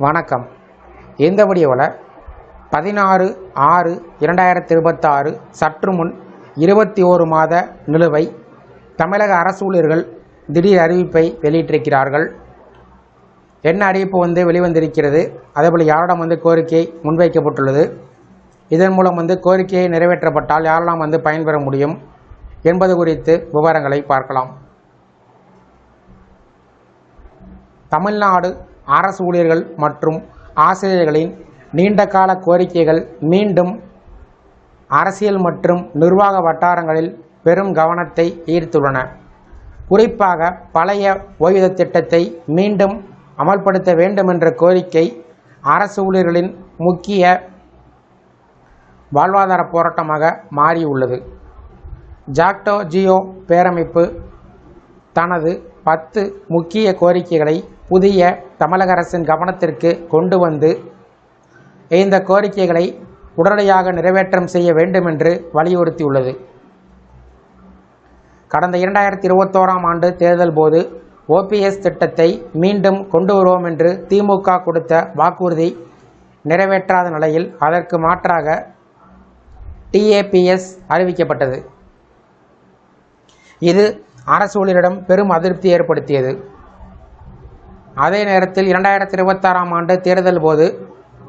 வணக்கம். இந்த வீடியோவில் 16/6/2026 சற்று முன் 21 மாத நிலுவை தமிழக அரசு ஊழியர்கள் திடீர் அறிவிப்பை வெளியிட்டிருக்கிறார்கள். என்ன அறிவிப்பு வெளிவந்திருக்கிறது, அதேபோல் யாரிடம் கோரிக்கை முன்வைக்கப்பட்டுள்ளது, இதன் மூலம் கோரிக்கையை நிறைவேற்றப்பட்டால் யாரெல்லாம் பயன்பெற முடியும் என்பது குறித்து விவரங்களை பார்க்கலாம். தமிழ்நாடு அரசு ஊழியர்கள் மற்றும் ஆசிரியர்களின் நீண்டகால கோரிக்கைகள் மீண்டும் அரசியல் மற்றும் நிர்வாக வட்டாரங்களில் பெரும் கவனத்தை ஈர்த்துள்ளன. குறிப்பாக பழைய ஓய்வூதிய திட்டத்தை மீண்டும் அமல்படுத்த வேண்டும் என்ற கோரிக்கை அரசு ஊழியர்களின் முக்கிய வாழ்வாதார போராட்டமாக மாறியுள்ளது. ஜாக்டோ ஜியோ பேரமைப்பு தனது 10 முக்கிய கோரிக்கைகளை புதிய தமிழக அரசின் கவனத்திற்கு கொண்டு வந்து இந்த கோரிக்கைகளை உடனடியாக நிறைவேற்றம் செய்ய வேண்டும் என்று வலியுறுத்தியுள்ளது. கடந்த 2021ஆம் ஆண்டு தேர்தல் போது ஓபிஎஸ் திட்டத்தை மீண்டும் கொண்டு வருவோம் என்று திமுக கொடுத்த வாக்குறுதி நிறைவேற்றாத நிலையில் அதற்கு மாற்றாக டிஏபிஎஸ் அறிவிக்கப்பட்டது. இது அரசு ஊழியரிடம் பெரும் அதிருப்தி ஏற்படுத்தியது. அதே நேரத்தில் 2026ஆம் ஆண்டு தேர்தல் போது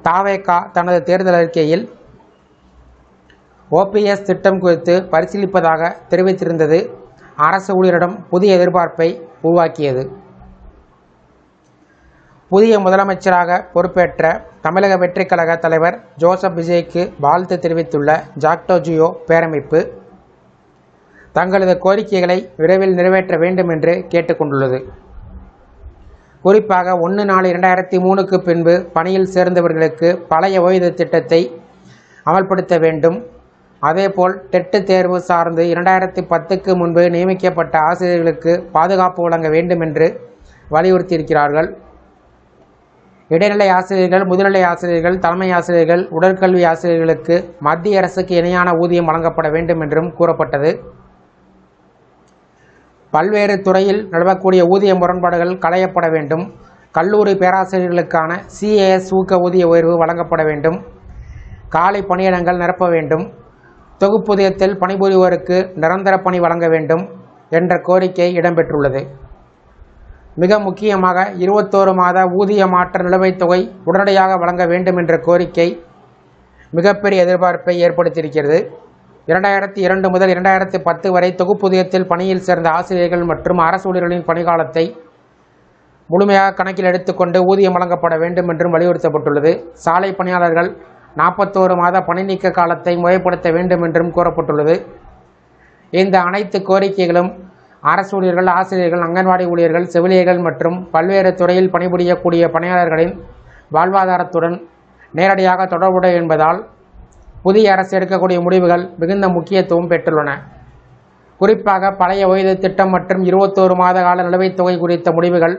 தவேக தனது தேர்தல் அறிக்கையில் ஓபிஎஸ் திட்டம் குறித்து பரிசீலிப்பதாக தெரிவித்திருந்தது அரசு ஊழியரிடம் புதிய எதிர்பார்ப்பை உருவாக்கியது. புதிய முதலமைச்சராக பொறுப்பேற்ற தமிழக வெற்றிக் கழக தலைவர் ஜோசப் விஜய்க்கு வாழ்த்து தெரிவித்துள்ள ஜாக்டோ ஜியோ பேரமைப்பு தங்களது கோரிக்கைகளை விரைவில் நிறைவேற்ற வேண்டும் என்று கேட்டுக்கொண்டுள்ளது. குறிப்பாக 1/4/2003க்கு பின்பு பணியில் சேர்ந்தவர்களுக்கு பழைய ஓய்வூதிய திட்டத்தை அமல்படுத்த வேண்டும். அதேபோல் டெட் தேர்வு சார்ந்து 2010க்கு முன்பு நியமிக்கப்பட்ட ஆசிரியர்களுக்கு பாதுகாப்பு வழங்க வேண்டும் என்று வலியுறுத்தியிருக்கிறார்கள். இடைநிலை ஆசிரியர்கள், முதுநிலை ஆசிரியர்கள், தலைமை ஆசிரியர்கள், உடற்கல்வி ஆசிரியர்களுக்கு மத்திய அரசுக்கு இணையான ஊதியம் வழங்கப்பட வேண்டும் என்றும் கூறப்பட்டது. பல்வேறு துறையில் நிலவக்கூடிய ஊதிய முரண்பாடுகள் களையப்பட வேண்டும். கல்லூரி பேராசிரியர்களுக்கான CAS ஊக்க ஊதிய உயர்வு வழங்கப்பட வேண்டும். காலி பணியிடங்கள் நிரப்ப வேண்டும். தொகுப்பூதியத்தில் பணிபுரிவோருக்கு நிரந்தர பணி வழங்க வேண்டும் என்ற கோரிக்கை இடம்பெற்றுள்ளது. மிக முக்கியமாக 21 மாத ஊதிய மாற்ற நிலுவைத் தொகை உடனடியாக வழங்க வேண்டும் என்ற கோரிக்கை மிகப்பெரிய எதிர்பார்ப்பை ஏற்படுத்தியிருக்கிறது. 2002 முதல் 2010 வரை தொகுப்பூதியத்தில் பணியில் சேர்ந்த ஆசிரியர்கள் மற்றும் அரசு ஊழியர்களின் பணிக்காலத்தை முழுமையாக கணக்கில் எடுத்துக்கொண்டு ஊதியம் வழங்கப்பட வேண்டும் என்றும் வலியுறுத்தப்பட்டுள்ளது. சாலை பணியாளர்கள் 41 மாத பணி நீக்க காலத்தை முறைப்படுத்த வேண்டும் என்றும் கூறப்பட்டுள்ளது. இந்த அனைத்து கோரிக்கைகளும் அரசு ஊழியர்கள், ஆசிரியர்கள், அங்கன்வாடி ஊழியர்கள், செவிலியர்கள் மற்றும் பல்வேறு துறையில் பணிபுரியக்கூடிய பணியாளர்களின் வாழ்வாதாரத்துடன் நேரடியாக தொடர்புடைய என்பதால் புதிய அரசு எடுக்கக்கூடிய முடிவுகள் மிகுந்த முக்கியத்துவம் பெற்றுள்ளன. குறிப்பாக பழைய ஓய்வூதிய திட்டம் மற்றும் 21 மாத கால நிலுவைத் தொகை குறித்த முடிவுகள்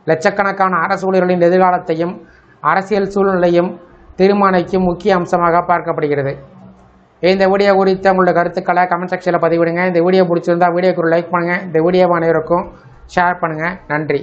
லட்சக்கணக்கான அரசு ஊழியர்களின் எதிர்காலத்தையும் அரசியல் சூழ்நிலையும் தீர்மானிக்கும் முக்கிய அம்சமாக பார்க்கப்படுகிறது. இந்த வீடியோ குறித்த உங்களுடைய கருத்துக்களை கமெண்ட் செக்ஷனில் பதிவிடுங்க. இந்த வீடியோ பிடிச்சிருந்தால் வீடியோக்கு ஒரு லைக் பண்ணுங்கள். இந்த வீடியோவை அனைவருக்கும் ஷேர் பண்ணுங்கள். நன்றி.